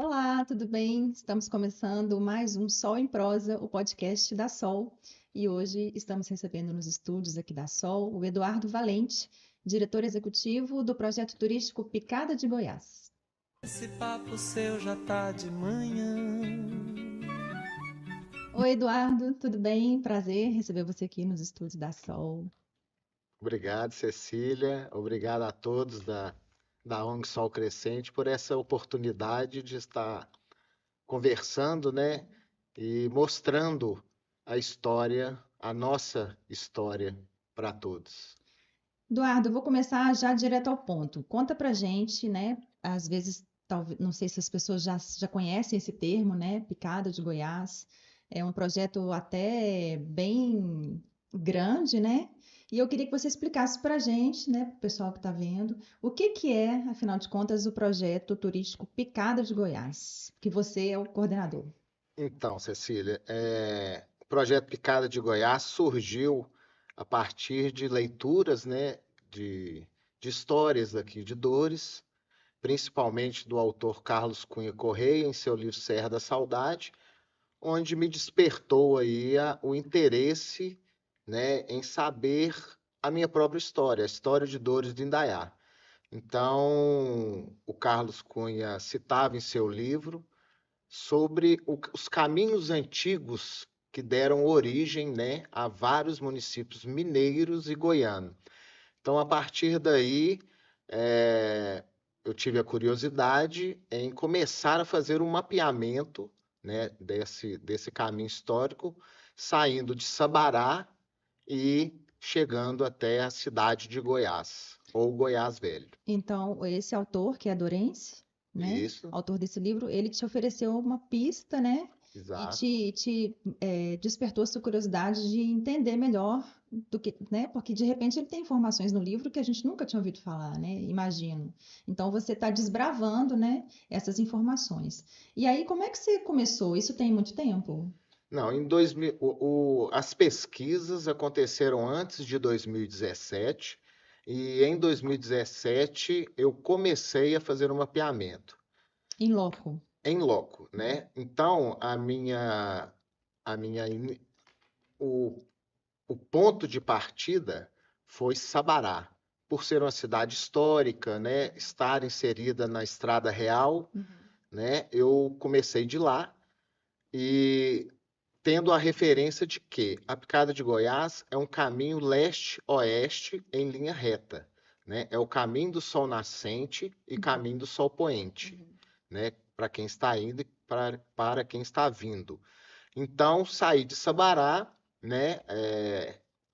Olá, tudo bem? Estamos começando mais um Sol em Prosa, o podcast da Sol. E hoje estamos recebendo nos estúdios aqui da Sol o Eduardo Valente, diretor executivo do projeto turístico Picada de Goiás. Esse papo seu já tá de manhã. Oi, Eduardo, tudo bem? Prazer receber você aqui nos estúdios da Sol. Obrigado, Cecília. Obrigado a todos da ONG Sol Crescente por essa oportunidade de estar conversando, né, e mostrando a história, a nossa história para todos. Eduardo, eu vou começar já direto ao ponto. Conta pra gente, né? Às vezes, talvez, não sei se as pessoas já conhecem esse termo, né? Picada de Goiás. É um projeto até bem grande, né? E eu queria que você explicasse pra gente, né, para o pessoal que está vendo, o que que é, afinal de contas, o projeto turístico Picada de Goiás, que você é o coordenador. Então, Cecília, o projeto Picada de Goiás surgiu a partir de leituras, né, de histórias aqui de Dores, principalmente do autor Carlos Cunha Correia, em seu livro Serra da Saudade, onde me despertou aí o interesse, né, em saber a minha própria história, a história de Dores do Indaiá. Então, o Carlos Cunha citava em seu livro sobre os caminhos antigos que deram origem, né, a vários municípios mineiros e goianos. Então, a partir daí, é, eu tive a curiosidade em começar a fazer um mapeamento, né, desse caminho histórico, saindo de Sabará e chegando até a cidade de Goiás, ou Goiás Velho. Então, esse autor, que é Dourense, né, Isso, autor desse livro, ele te ofereceu uma pista, né, e exato. te despertou a sua curiosidade de entender melhor do que, né, porque de repente ele tem informações no livro que a gente nunca tinha ouvido falar, né, imagino. Então, você está desbravando, né, essas informações. E aí, como é que você começou? Isso tem muito tempo? Não, em 2000, as pesquisas aconteceram antes de 2017 e em 2017 eu comecei a fazer um mapeamento Em loco. em loco, né? Então a minha ini- o, o ponto de partida foi Sabará, por ser uma cidade histórica, né? Estar inserida na Estrada Real, Uhum. né? Eu comecei de lá e tendo a referência de que a Picada de Goiás é um caminho leste-oeste em linha reta, né? É o caminho do sol nascente e Uhum. caminho do sol poente, Uhum. né? Para quem está indo e para quem está vindo. Então, saí de Sabará, né?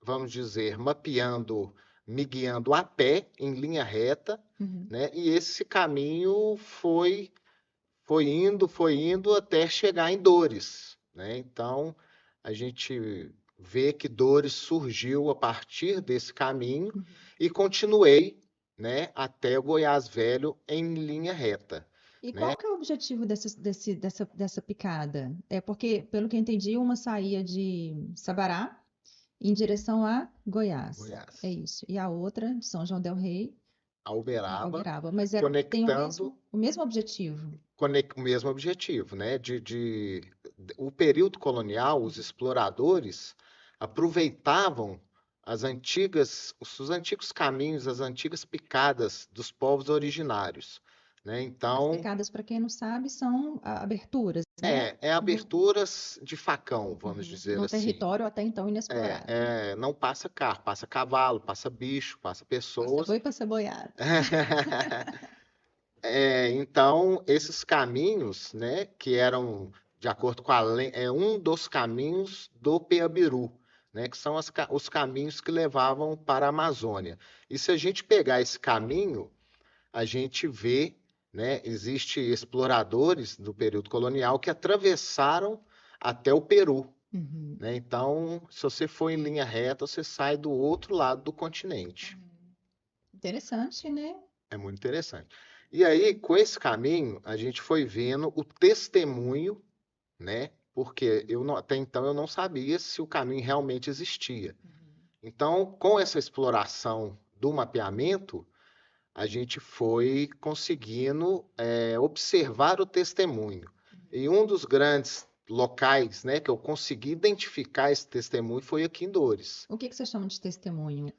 Vamos dizer, mapeando, me guiando a pé em linha reta, Uhum. né? E esse caminho foi indo até chegar em Dores, né? Então, a gente vê que Dores surgiu a partir desse caminho Uhum. e continuei, né, até o Goiás Velho em linha reta, E né? qual que é o objetivo dessa picada? É porque, pelo que eu entendi, uma saía de Sabará em direção a Goiás. É Goiás. isso. E a outra, de São João del Rei, A a Uberaba, Uberaba. Mas tem conectando o mesmo objetivo. o mesmo objetivo, né? O período colonial, os Uhum. exploradores aproveitavam os antigos caminhos, as antigas picadas dos povos originários, né? As Então, picadas, para quem não sabe, são aberturas, né? é aberturas de facão, vamos dizer Num assim. território até então inexplorado. Não passa carro, passa cavalo, passa bicho, passa Passa pessoas. boi, passa boiada. Então, esses caminhos, né, que eram, de acordo com a lei, é um dos caminhos do Peabiru, né, que são os caminhos que levavam para a Amazônia. E se a gente pegar esse caminho, a gente vê, né, existe exploradores do período colonial que atravessaram até o Peru, Uhum. né? Então, se você for em linha reta, você sai do outro lado do continente. Interessante, né? É muito interessante. E aí, com esse caminho, a gente foi vendo o testemunho, né? Porque até então eu não sabia se o caminho realmente existia. Uhum. Então, com essa exploração do mapeamento, a gente foi conseguindo observar o testemunho. E um dos grandes locais, né, que eu consegui identificar esse testemunho foi aqui em Dores. O que que você chama de testemunho?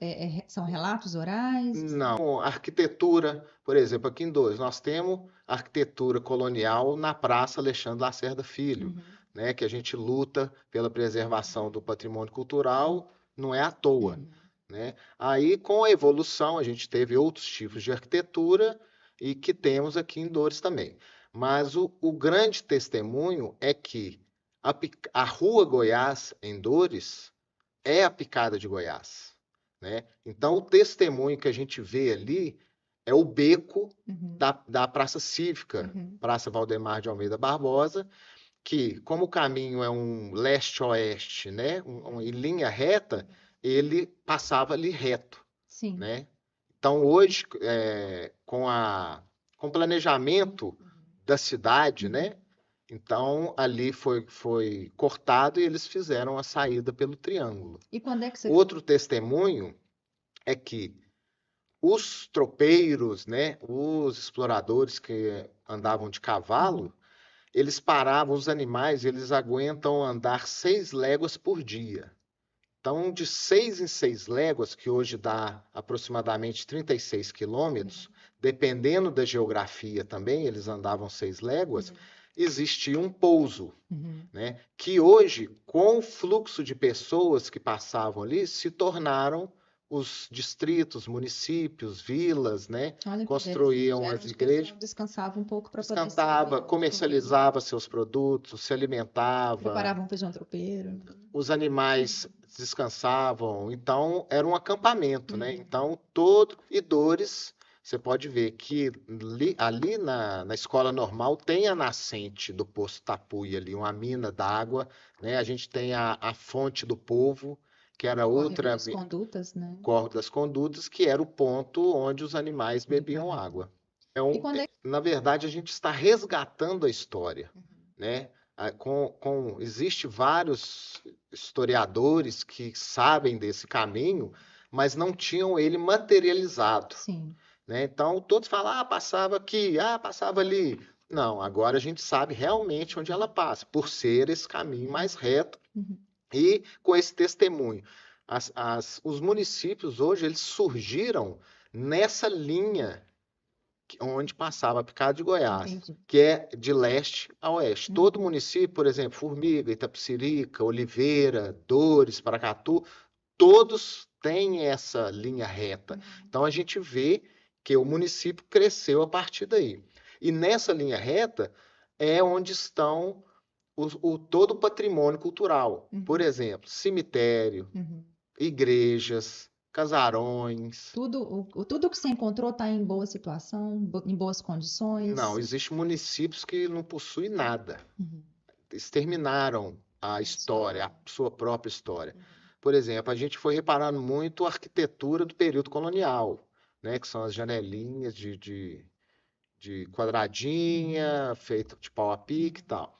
São relatos orais? Não, arquitetura, por exemplo, aqui em Dores, nós temos arquitetura colonial na Praça Alexandre Lacerda Filho, Uhum. né, que a gente luta pela preservação do patrimônio cultural, não é à toa, Uhum. né? Aí, com a evolução, a gente teve outros tipos de arquitetura e que temos aqui em Dores também. Mas o grande testemunho é que a Rua Goiás, em Dores, é a Picada de Goiás, né? Então, o testemunho que a gente vê ali é o beco Uhum. da Praça Cívica, Uhum. Praça Valdemar de Almeida Barbosa, que, como o caminho é um leste-oeste, né, em linha reta, ele passava ali reto, Sim. né? Então, hoje, com o planejamento da cidade, né? Então, ali foi cortado e eles fizeram a saída pelo triângulo. E quando é que você... Outro testemunho é que os tropeiros, né, os exploradores que andavam de cavalo, eles paravam os animais, eles aguentam andar 6 léguas por dia. Então, de 6 em 6 léguas, que hoje dá aproximadamente 36 quilômetros, dependendo da geografia também, eles andavam 6 léguas, existia um pouso, né? Que hoje, com o fluxo de pessoas que passavam ali, se tornaram os distritos, municípios, vilas, né? Olha que Construíam interessante. Era as onde o pessoal igrejas, descansava um pouco para poder seguir descantava, as coisas. comercializava seus produtos, se alimentava, Preparava um feijão tropeiro. os animais descansavam, então era um acampamento, né? Uhum. Então, e Dores, você pode ver que ali na escola normal tem a nascente do Poço Tapuia ali, uma mina d'água, né? A gente tem a fonte do povo, que era Córrego outra das Condutas, né? Córrego das Condutas, que era o ponto onde os animais bebiam água. E quando é... Na verdade, a gente está resgatando a história, né? Existe vários historiadores que sabem desse caminho, mas não tinham ele materializado, Sim. né? Então, todos falam, passava aqui, passava ali. Não, agora a gente sabe realmente onde ela passa, por ser esse caminho mais reto e com esse testemunho. Os municípios hoje, eles surgiram nessa linha onde passava a Picada de Goiás, Entendi. que é de leste a oeste. Todo município, por exemplo, Formiga, Itapecerica, Oliveira, Dores, Paracatu, todos têm essa linha reta. Então a gente vê que o município cresceu a partir daí. E nessa linha reta é onde estão todo o patrimônio cultural. Por exemplo, cemitério, igrejas, casarões. Tudo que você encontrou está em boa situação, em boas condições? Não, existem municípios que não possuem nada. Eles terminaram a história, a sua própria história. Por exemplo, a gente foi reparando muito a arquitetura do período colonial, né? Que são as janelinhas de quadradinha, feito de pau a pique e tal.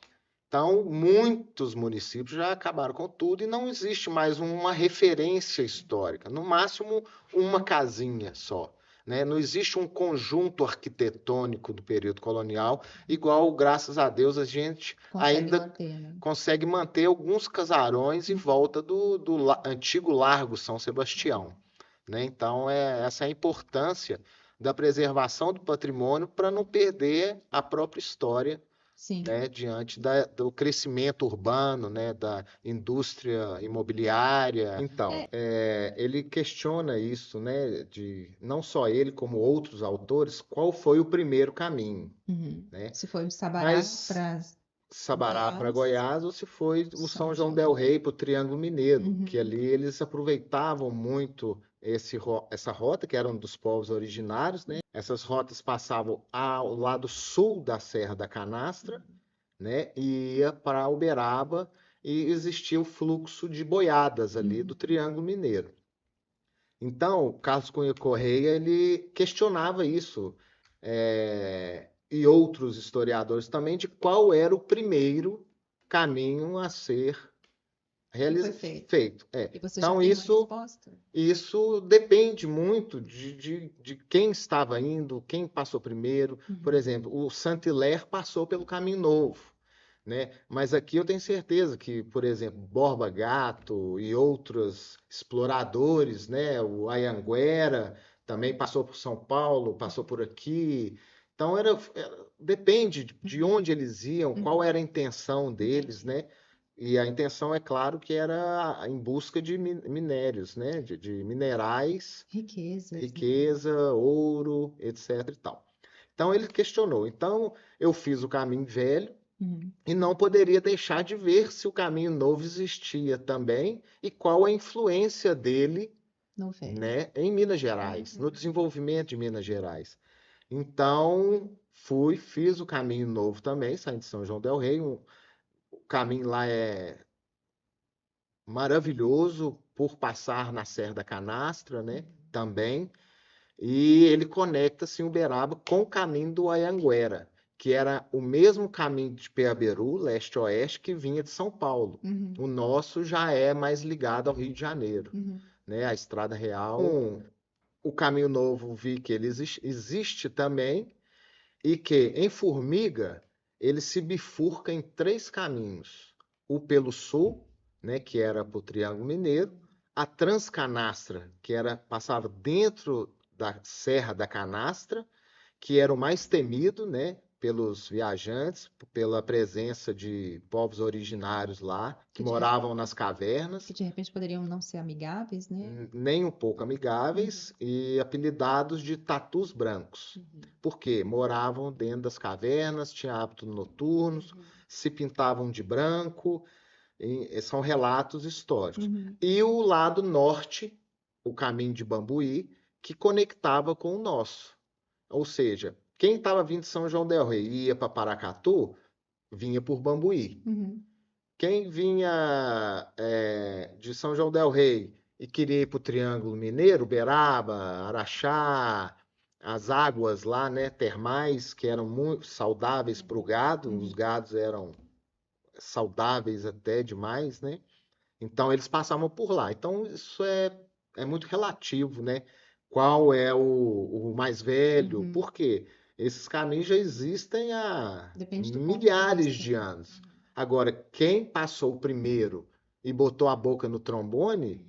Então, muitos municípios já acabaram com tudo e não existe mais uma referência histórica, no máximo uma casinha só, né? Não existe um conjunto arquitetônico do período colonial, igual, graças a Deus, a gente ainda consegue manter alguns casarões em volta do antigo Largo São Sebastião, né? Então, essa é a importância da preservação do patrimônio para não perder a própria história, né, diante do crescimento urbano, né, da indústria imobiliária. Então, ele questiona isso, né, não só ele, como outros autores, qual foi o primeiro caminho, né? Se foi o Sabará para Sabará para Goiás ou se foi o São João del Rei para o Triângulo Mineiro, que ali eles aproveitavam muito essa rota, que era um dos povos originários, né? Essas rotas passavam ao lado sul da Serra da Canastra, né? E ia para Uberaba e existia o fluxo de boiadas ali do Triângulo Mineiro. Então, Carlos Cunha Correia, ele questionava isso, e outros historiadores também, de qual era o primeiro caminho a ser Foi feito. feito. E você já Então, tem uma resposta? isso depende muito de quem estava indo, quem passou primeiro. Por exemplo, o Saint-Hilaire passou pelo Caminho Novo, né? Mas aqui eu tenho certeza que, por exemplo, Borba Gato e outros exploradores, né? O Anhanguera também passou por São Paulo, passou por aqui. Então, depende de onde eles iam, qual era a intenção deles, Entendi. né? E a intenção, é claro, que era em busca de minérios, né? De minerais, Riquezas, né? riqueza, ouro, etc. e tal. Então ele questionou. Então eu fiz o caminho velho Uhum. e não poderia deixar de ver se o caminho novo existia também e qual a influência dele, No velho. né, em Minas Gerais, no desenvolvimento de Minas Gerais. Então fiz o caminho novo também, saindo de São João del Rei. O caminho lá é maravilhoso por passar na Serra da Canastra, né? Também. E ele conecta assim, Uberaba com o caminho do Anhanguera, que era o mesmo caminho de Peaberu, leste-oeste, que vinha de São Paulo. Uhum. O nosso já é mais ligado ao Rio de Janeiro, Uhum. né? A Estrada Real. O Caminho Novo vi que ele existe também e que em Formiga ele se bifurca em 3 caminhos. O pelo sul, né, que era para o Triângulo Mineiro, a Transcanastra, que passava dentro da Serra da Canastra, que era o mais temido, né, pelos viajantes, pela presença de povos originários lá, que Que de moravam nas cavernas, Que de repente poderiam não ser amigáveis, né? nem um pouco amigáveis e apelidados de tatus brancos. Porque moravam dentro das cavernas, tinham hábitos noturnos, se pintavam de branco, são relatos históricos. E o lado norte, o caminho de Bambuí, que conectava com o nosso. Ou seja, quem estava vindo de São João del Rei e ia para Paracatu, vinha por Bambuí. Quem vinha de São João del Rei e queria ir para o Triângulo Mineiro, Uberaba, Araxá, as águas lá, né, termais, que eram muito saudáveis para o gado, os gados eram saudáveis até demais, né? Então eles passavam por lá. Então isso é muito relativo, né? Qual é o mais velho? Por quê? Esses caminhos já existem há Depende do ponto de milhares vista. de anos. Agora, quem passou primeiro e botou a boca no trombone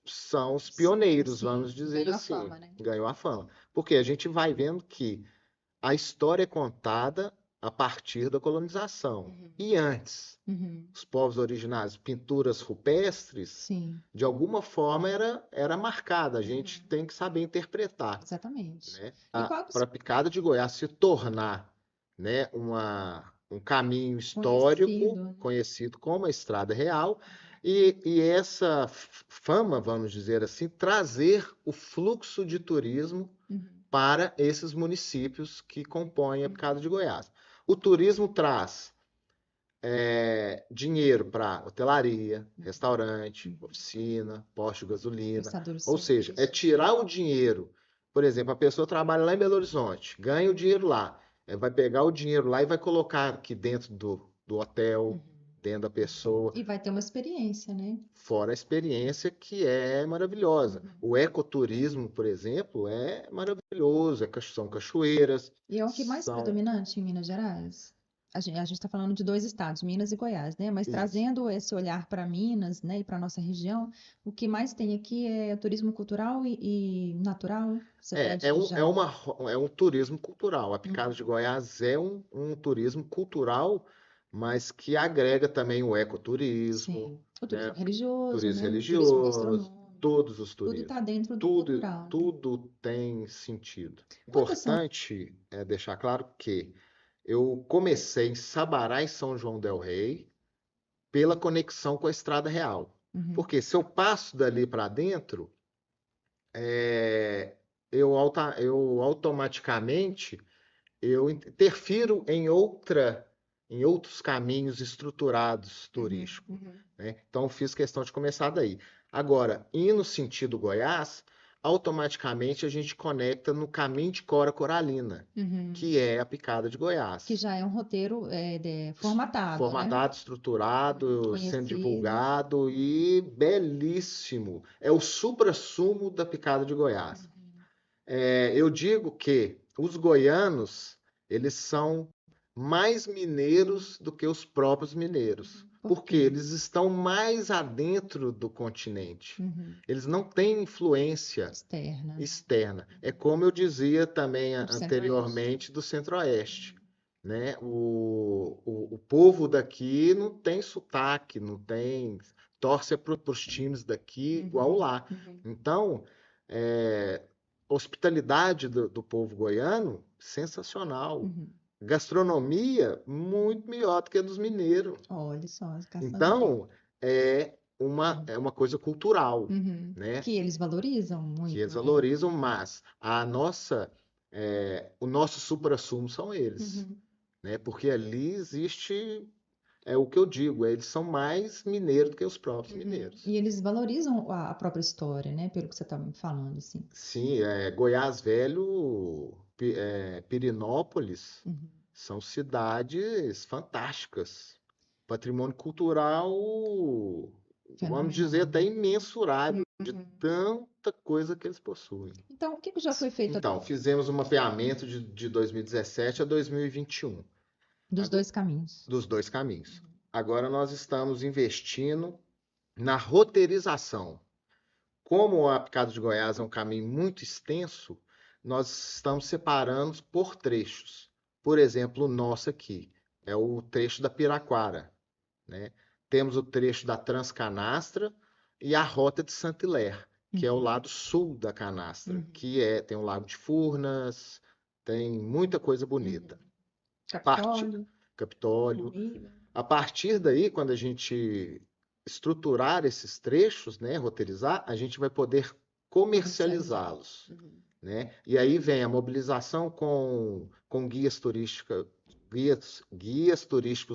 são os pioneiros, Sim, vamos dizer ganhou a assim. fama, né? Ganhou a fama. Porque a gente vai vendo que a história é contada a partir da colonização. E antes, os povos originários, pinturas rupestres, Sim, de alguma forma era marcada. A gente tem que saber interpretar, exatamente. né? E qual Para a Picada de Goiás se tornar, né, um caminho histórico conhecido, né? conhecido como a Estrada Real e essa fama, vamos dizer assim, trazer o fluxo de turismo para esses municípios que compõem a Picada de Goiás. O turismo traz dinheiro para hotelaria, restaurante, oficina, posto de gasolina. Prestador de Ou seja, é serviços. tirar o dinheiro. Por exemplo, a pessoa trabalha lá em Belo Horizonte, ganha o dinheiro lá. Vai pegar o dinheiro lá e vai colocar aqui dentro do hotel, dentro da pessoa, E vai ter uma experiência, né? fora a experiência que é maravilhosa. O ecoturismo, por exemplo, é maravilhoso. São cachoeiras, E é o que mais são predominante em Minas Gerais. A gente está falando de 2 estados, Minas e Goiás, né? Mas isso. trazendo esse olhar para Minas, né, e para nossa região, o que mais tem aqui é turismo cultural e natural. Você É, pode é um, é já. uma, é um turismo cultural. A Picada de Goiás é um turismo cultural, mas que agrega também o ecoturismo, Sim. O turismo né? religioso, Turismo né? O turismo religioso, gastronômico. todos os Tudo está turismos. dentro do Tudo, cultural, né? tudo tem sentido. Quantas são? Importante é deixar claro que eu comecei em Sabará e São João del Rei pela conexão com a Estrada Real. Porque se eu passo dali para dentro, eu automaticamente eu interfiro em outros caminhos estruturados turísticos, né? Então fiz questão de começar daí. Agora, indo no sentido Goiás, automaticamente a gente conecta no caminho de Cora Coralina, que é a Picada de Goiás. Que já é um roteiro formatado, né? Formatado, estruturado, sendo Conhecido. divulgado e belíssimo. É o suprassumo da Picada de Goiás. Eu digo que os goianos, eles são mais mineiros do que os próprios mineiros, Por porque quê? eles estão mais adentro do continente. Eles não têm influência Externa. externa. É como eu dizia também Do anteriormente do Centro-Oeste, né? O povo daqui não tem sotaque, não tem, torce para os times daqui igual lá. Então, hospitalidade do povo goiano, sensacional. Gastronomia, muito melhor do que a dos mineiros. Olha só, as gastronomia. Então, é uma coisa cultural, né? Que eles valorizam muito, Que eles né? valorizam, mas o nosso suprassumo são eles, né? Porque ali existe, é o que eu digo, eles são mais mineiros do que os próprios mineiros. E eles valorizam a própria história, né? Pelo que você está me falando, assim. Sim, Goiás Velho, Pirinópolis, são cidades fantásticas. Patrimônio cultural, vamos dizer, Fenomenal. até imensurável de tanta coisa que eles possuem. Então, o que já foi feito Então, fizemos um mapeamento de 2017 a 2021, dos dois caminhos? dos dois caminhos. Agora nós estamos investindo na roteirização. Como a Picada de Goiás é um caminho muito extenso, nós estamos separando por trechos. Por exemplo, o nosso aqui é o trecho da Piraquara, né? Temos o trecho da Transcanastra e a Rota de Saint-Hilaire, que é o lado sul da Canastra, que tem o Lago de Furnas, tem muita coisa bonita. Capitólio. Capitólio. A partir daí, quando a gente estruturar esses trechos, né, roteirizar, a gente vai poder comercializá-los, né? E aí vem a mobilização com guias turísticos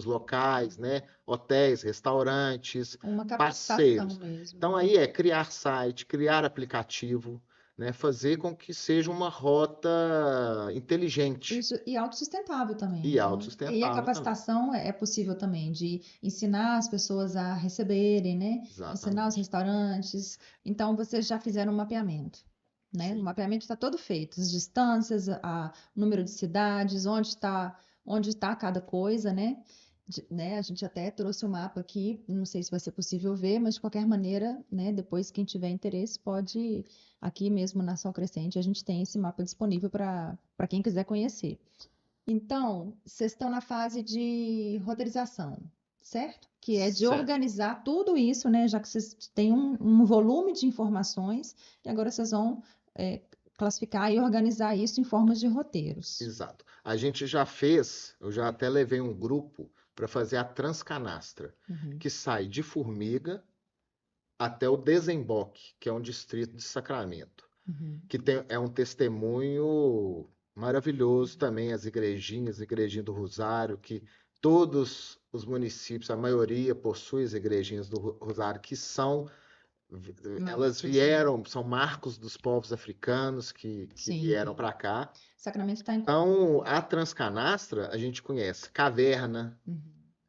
locais, né? Hotéis, restaurantes, Uma capacitação passeios. mesmo. Então aí é criar site, criar aplicativo, né? Fazer com que seja uma rota inteligente. Isso, e autossustentável também, E né? autossustentável E a também. capacitação é possível também, de ensinar as pessoas a receberem, né? Ensinar os Exatamente. restaurantes. Então, vocês já fizeram um mapeamento, né? Sim. O mapeamento está todo feito, as distâncias, o número de cidades, onde está cada coisa, né? A gente até trouxe o mapa aqui, não sei se vai ser possível ver, mas de qualquer maneira, né? Depois, quem tiver interesse, pode, aqui mesmo na Sol Crescente, a gente tem esse mapa disponível para quem quiser conhecer. Então, vocês estão na fase de roteirização, certo? Que é de Certo. organizar tudo isso, né? Já que vocês têm um volume de informações, e agora vocês vão classificar e organizar isso em formas de roteiros. Exato. A gente eu já até levei um grupo para fazer a Transcanastra, que sai de Formiga até o Desemboque, que é um distrito de Sacramento, que é um testemunho maravilhoso também, as igrejinhas, a igrejinha do Rosário, que todos os municípios, a maioria possui as igrejinhas do Rosário, que elas vieram, são marcos dos povos africanos que Sim. vieram para cá. Sacramento está em Então, a Transcanastra, a gente conhece Caverna,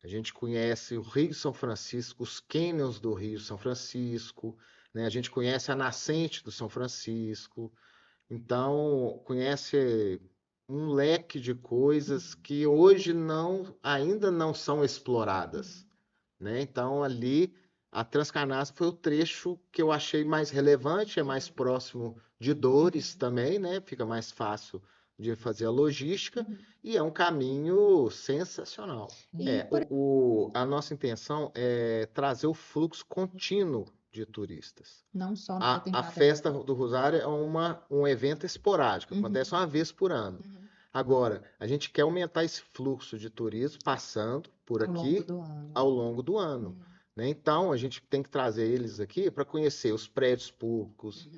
a gente conhece o Rio São Francisco, os cânions do Rio São Francisco, né? A gente conhece a nascente do São Francisco. Então, conhece um leque de coisas que hoje ainda não são exploradas, né? Então, ali, a Transcanastra foi o trecho que eu achei mais relevante, é mais próximo de Dores também, né? Fica mais fácil de fazer a logística e é um caminho sensacional. A nossa intenção é trazer o fluxo contínuo de turistas. Não só na A temporada. festa do Rosário é um evento esporádico, acontece uma vez por ano. Agora, a gente quer aumentar esse fluxo de turismo passando por aqui ao longo do ano. Né? Então, a gente tem que trazer eles aqui para conhecer os prédios públicos,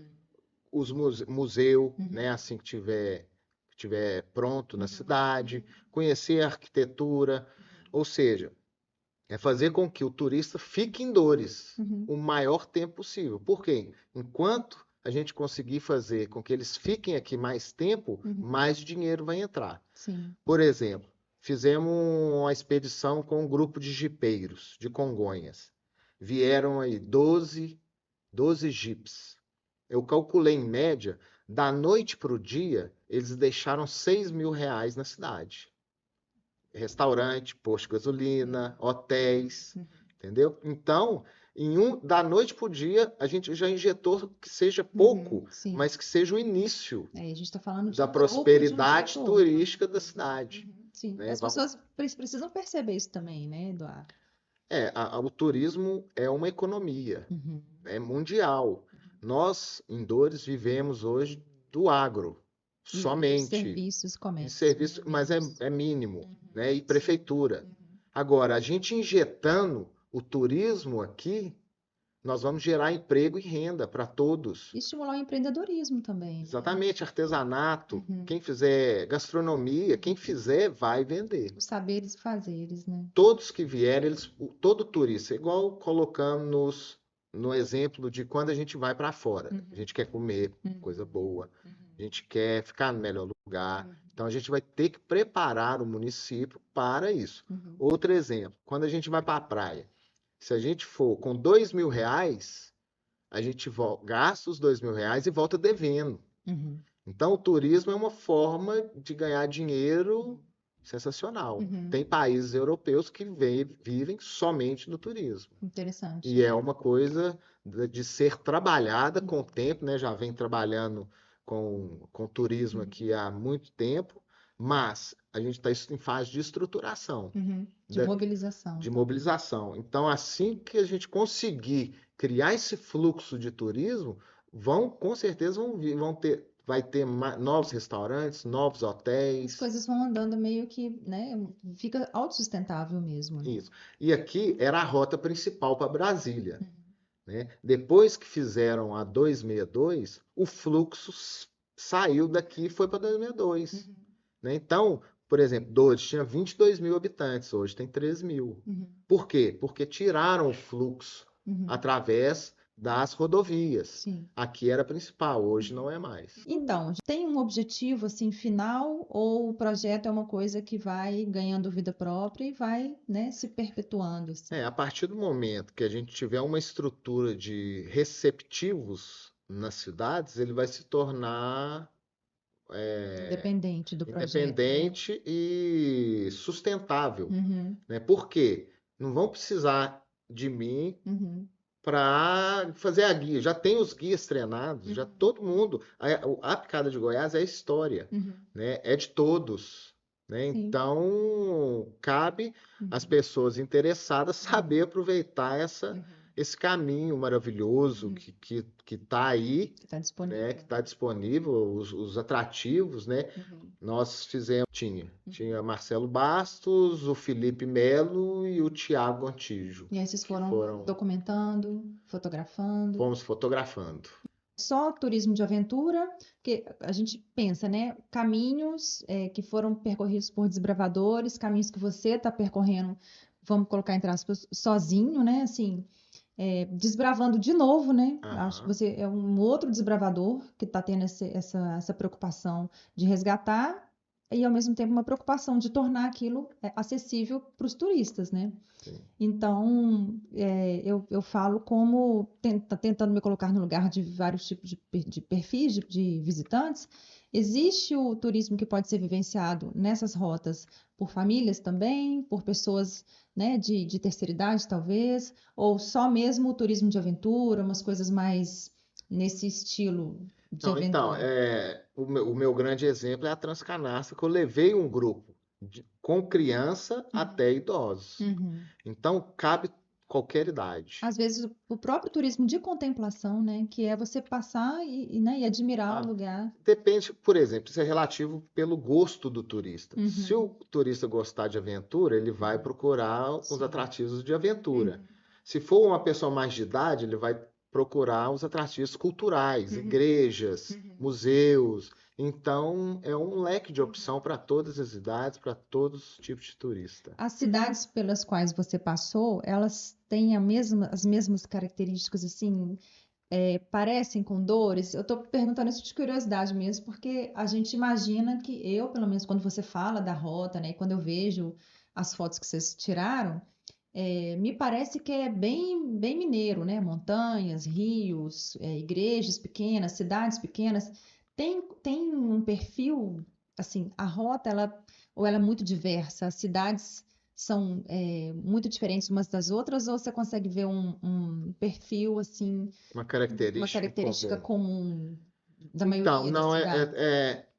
os museu, né? Assim que tiver pronto na cidade, conhecer a arquitetura, ou seja, é fazer com que o turista fique em Dores o maior tempo possível. Por quê? Enquanto a gente conseguir fazer com que eles fiquem aqui mais tempo, mais dinheiro vai entrar. Sim. Por exemplo, fizemos uma expedição com um grupo de jipeiros de Congonhas. Vieram aí 12 jipes. Eu calculei em média, da noite para o dia, eles deixaram R$ 6.000 na cidade. Restaurante, posto de gasolina, hotéis, entendeu? Então, da noite para o dia, a gente já injetou que seja pouco, Sim. mas que seja o início A gente está falando da de prosperidade todo, de um turística da cidade. Sim. Né? As pessoas precisam perceber isso também, né, Eduardo? O turismo é uma economia, mundial. Nós, em Dores, vivemos hoje do agro, somente. Serviços, comércio. Serviço, mas é mínimo, né? E prefeitura. Agora, a gente injetando o turismo aqui, nós vamos gerar emprego e renda para todos. E estimular o empreendedorismo também. Exatamente, artesanato. Quem fizer gastronomia, quem fizer, vai vender. Os saberes e fazeres, né? Todos que vierem, todo turista, igual colocamos no exemplo de quando a gente vai para fora. A gente quer comer coisa boa, a gente quer ficar no melhor lugar. Então, a gente vai ter que preparar o município para isso. Outro exemplo, quando a gente vai para a praia, se a gente for com R$ 2.000, a gente gasta os R$ 2.000 e volta devendo. Então, o turismo é uma forma de ganhar dinheiro sensacional. Tem países europeus que vivem somente do turismo. Interessante. E é uma coisa de ser trabalhada com o tempo, né? Já vem trabalhando com turismo aqui há muito tempo, mas a gente está em fase de estruturação. De mobilização. De mobilização. Então, assim que a gente conseguir criar esse fluxo de turismo, com certeza vai ter novos restaurantes, novos hotéis. As coisas vão andando meio que, né? Fica autossustentável mesmo. Né? Isso. E aqui era a rota principal para Brasília. Né? Depois que fizeram a 262, o fluxo saiu daqui e foi para 262. Né? Então, por exemplo, Dores tinha 22.000 habitantes, hoje tem 13.000. Por quê? Porque tiraram o fluxo através das rodovias. Sim. Aqui era a principal, hoje não é mais. Então, tem um objetivo assim final ou o projeto é uma coisa que vai ganhando vida própria e vai, né, se perpetuando? Assim? A partir do momento que a gente tiver uma estrutura de receptivos nas cidades, ele vai se tornar independente do projeto. Independente e sustentável. Né? Por quê? Não vão precisar de mim para fazer a guia. Já tem os guias treinados, já todo mundo. A Picada de Goiás é história, né? É de todos. Né? Então, cabe às pessoas interessadas saber aproveitar esse caminho maravilhoso que está aí, que está disponível, né? Que tá disponível, os atrativos, né? Nós fizemos, tinha Marcelo Bastos, o Felipe Melo e o Tiago Antijo. E aí vocês foram documentando, fotografando? Fomos fotografando. Só turismo de aventura, porque a gente pensa, né? Caminhos que foram percorridos por desbravadores, caminhos que você está percorrendo, vamos colocar entre aspas, sozinho, né? Assim, desbravando de novo, né? Acho que você é um outro desbravador que está tendo essa preocupação de resgatar e, ao mesmo tempo, uma preocupação de tornar aquilo acessível para os turistas, né? Sim. Então, eu falo como tentando me colocar no lugar de vários tipos de perfis de visitantes. Existe o turismo que pode ser vivenciado nessas rotas por famílias também, por pessoas, né, de terceira idade, talvez, ou só mesmo o turismo de aventura, umas coisas mais nesse estilo de aventura. Então, o meu grande exemplo é a Transcanastra, que eu levei um grupo com criança até idosos. Então, cabe qualquer idade. Às vezes, o próprio turismo de contemplação, né, que é você passar e admirar o lugar. Depende, por exemplo, isso é relativo pelo gosto do turista. Se o turista gostar de aventura, ele vai procurar os atrativos de aventura. Se for uma pessoa mais de idade, ele vai procurar os atrativos culturais, igrejas, museus. Então, é um leque de opção para todas as idades, para todos os tipos de turista. As cidades pelas quais você passou, elas têm as mesmas características, assim, parecem com dores? Eu estou perguntando isso de curiosidade mesmo, porque a gente imagina que eu, pelo menos quando você fala da rota, né, e quando eu vejo as fotos que vocês tiraram, me parece que é bem, bem mineiro, né? Montanhas, rios, igrejas pequenas, cidades pequenas. Tem um perfil, assim, a rota, ou ela é muito diversa? As cidades são muito diferentes umas das outras, ou você consegue ver um perfil, assim, Uma uma característica característica comum. comum da Então, maioria das não, cidades?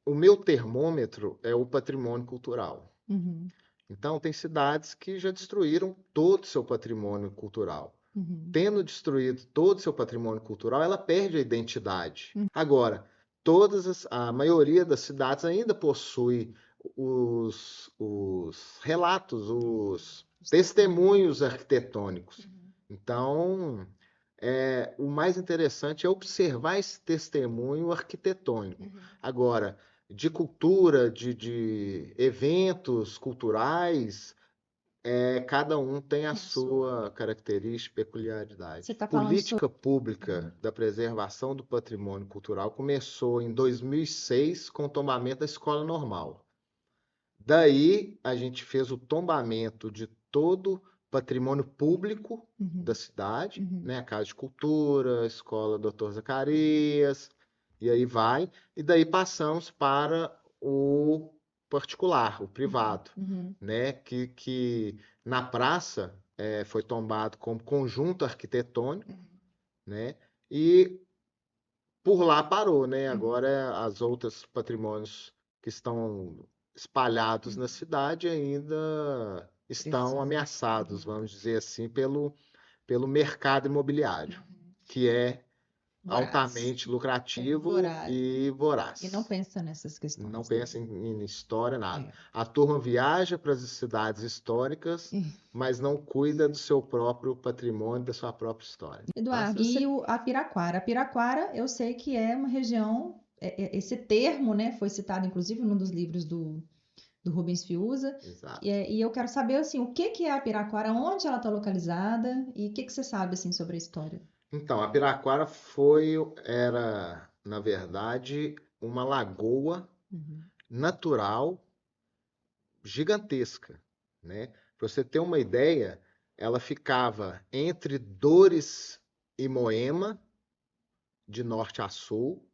o meu termômetro é o patrimônio cultural. Uhum, Então, tem cidades que já destruíram todo o seu patrimônio cultural. uhum, Tendo destruído todo o seu patrimônio cultural, ela perde a identidade. uhum. Agora, a maioria das cidades ainda possui os relatos, os Os testemunhos. testemunhos arquitetônicos. Uhum, Então, o mais interessante é observar esse testemunho arquitetônico. uhum. Agora, de cultura, de eventos culturais, cada um tem a Tem a sua. sua característica e Você peculiaridade. está falando sobre. Política pública da preservação do patrimônio cultural começou em 2006 com o tombamento da escola normal. Daí a gente fez o tombamento de todo o patrimônio público da Uhum, cidade, uhum, né? A Casa de Cultura, a Escola Doutor Zacarias, e aí vai. E daí passamos para o particular, o uhum, privado, uhum, né? Que na praça foi tombado como conjunto arquitetônico, uhum, né? E por lá parou, né? uhum, Agora as outros patrimônios que estão espalhados na uhum. cidade ainda estão Precisa. ameaçados, Uhum, vamos dizer assim, pelo mercado imobiliário, uhum. que é Voraz. altamente lucrativo Voraz. e E não voraz. pensa nessas Não questões, né? pensa em história, nada. É. A turma viaja para as cidades históricas, mas não cuida do seu próprio patrimônio, da sua própria história. Mas Eduardo, você... e a Piraquara? A Piraquara, eu sei que é uma região, esse termo, né, foi citado inclusive num dos livros do Rubens Fiuza, Exato. e eu quero saber, assim, o que que é a Piraquara, onde ela está localizada e o que que você sabe, assim, sobre a história? Então, a Piraquara era, na verdade, uma lagoa Uhum, natural gigantesca, né? Para você ter uma ideia, ela ficava entre Dores e Moema, de norte a sul,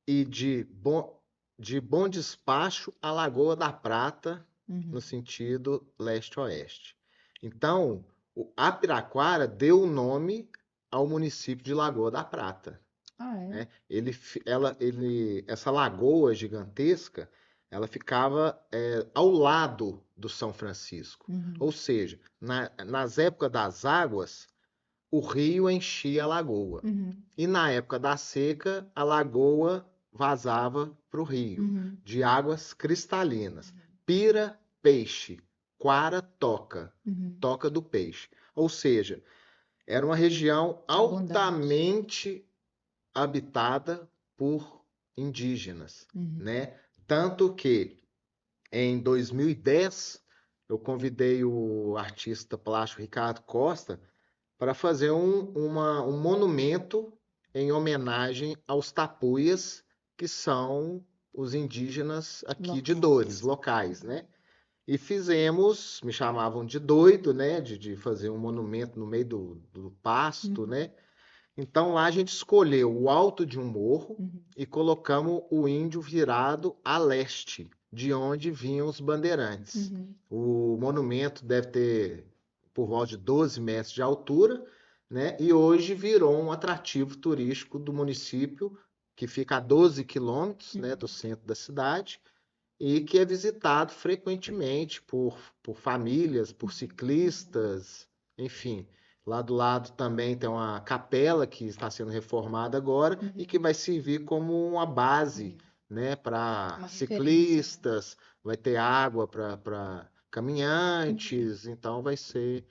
e de Bom Despacho à Lagoa da Prata, no uhum. sentido leste-oeste. Então, a Piraquara deu o nome ao município de Lagoa da Prata. Ah, é? Né? Essa lagoa gigantesca, ela ficava ao lado do São Francisco. Uhum, Ou seja, nas épocas das águas, o rio enchia a lagoa. uhum, E na época da seca, a lagoa vazava para o rio, uhum, de águas cristalinas. Pira, peixe. Quara, toca. uhum. Toca do peixe. Ou seja, era uma região Abundante. altamente habitada por indígenas, Uhum, né? Tanto que em 2010 eu convidei o artista plástico Ricardo Costa para fazer um monumento em homenagem aos tapuias, que são os indígenas aqui de Dores, locais. locais, Uhum, né? E fizemos, me chamavam de doido, né? De fazer um monumento no meio do pasto, uhum, né? Então lá a gente escolheu o alto de um morro uhum, e colocamos o índio virado a leste, de onde vinham os bandeirantes. uhum, O monumento deve ter por volta de 12 metros de altura, né? E hoje virou um atrativo turístico do município, que fica a 12 quilômetros, né, do uhum, centro da cidade, e que é visitado frequentemente por famílias, por uhum, ciclistas, enfim. Lá do lado também tem uma capela que está sendo reformada agora e que uhum, vai servir como uma base, uhum. né, para Uma referência, né? ciclistas, vai ter água para Uhum, caminhantes, então vai ser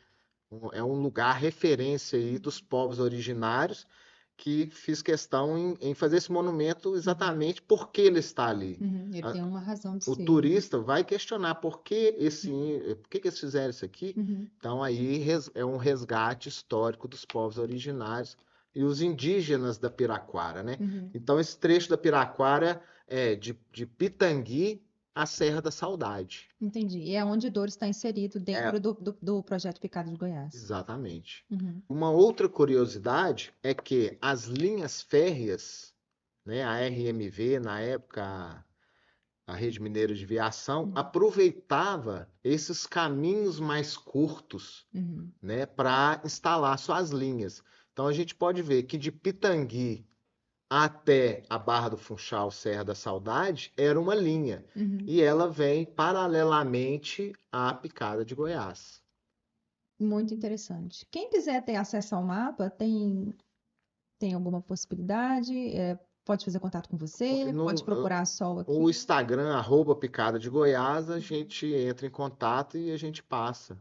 um lugar referência aí dos uhum, povos originários que fiz questão em fazer esse monumento uhum, exatamente porque ele está ali. uhum. Ele tem uma razão de O ser, né? turista vai questionar Uhum, por que eles fizeram isso aqui. uhum, Então aí é um resgate histórico dos povos originários e os indígenas da Piraquara, né? Uhum. Então, esse trecho da Piraquara é de Pitangui à Serra da Saudade. Entendi. E é onde Dores está inserido É, dentro do projeto Picado de Goiás. exatamente. Uhum. Uma outra curiosidade é que as linhas férreas, né, a RMV, na época a Rede Mineira de Viação, Uhum. aproveitava esses caminhos mais curtos, Uhum. né, para instalar suas linhas. Então a gente pode ver que de Pitangui até a Barra do Funchal, Serra da Saudade, era uma linha. Uhum. E ela vem paralelamente à Picada de Goiás. Muito interessante. Quem quiser ter acesso ao mapa, tem alguma possibilidade? Pode fazer contato com você? Pode procurar a Sol O aqui? Instagram, Picada de Goiás, a gente entra em contato e a gente passa.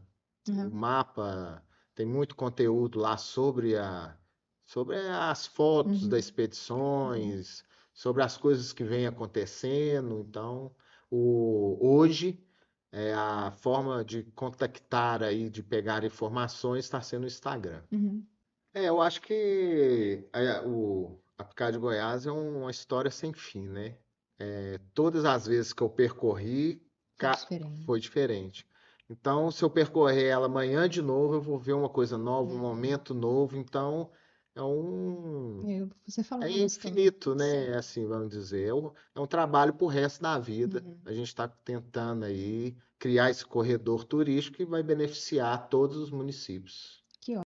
O Uhum. mapa tem muito conteúdo lá sobre as fotos das Uhum. Uhum. expedições, sobre as coisas que vêm acontecendo. Então, hoje a forma de contactar aí, de pegar informações, está sendo o Instagram. Uhum. Eu acho que a Picada de Goiás é uma história sem fim, né? Todas as vezes que eu percorri, Foi diferente. foi diferente. Então, se eu percorrer ela amanhã de novo, eu vou ver uma coisa nova, um Uhum. momento novo. Então, é um, Você falou é uma história. infinito, né? Sim. Assim, vamos dizer. É um trabalho para o resto da vida. Uhum. A gente está tentando aí criar esse corredor turístico que vai beneficiar todos os municípios.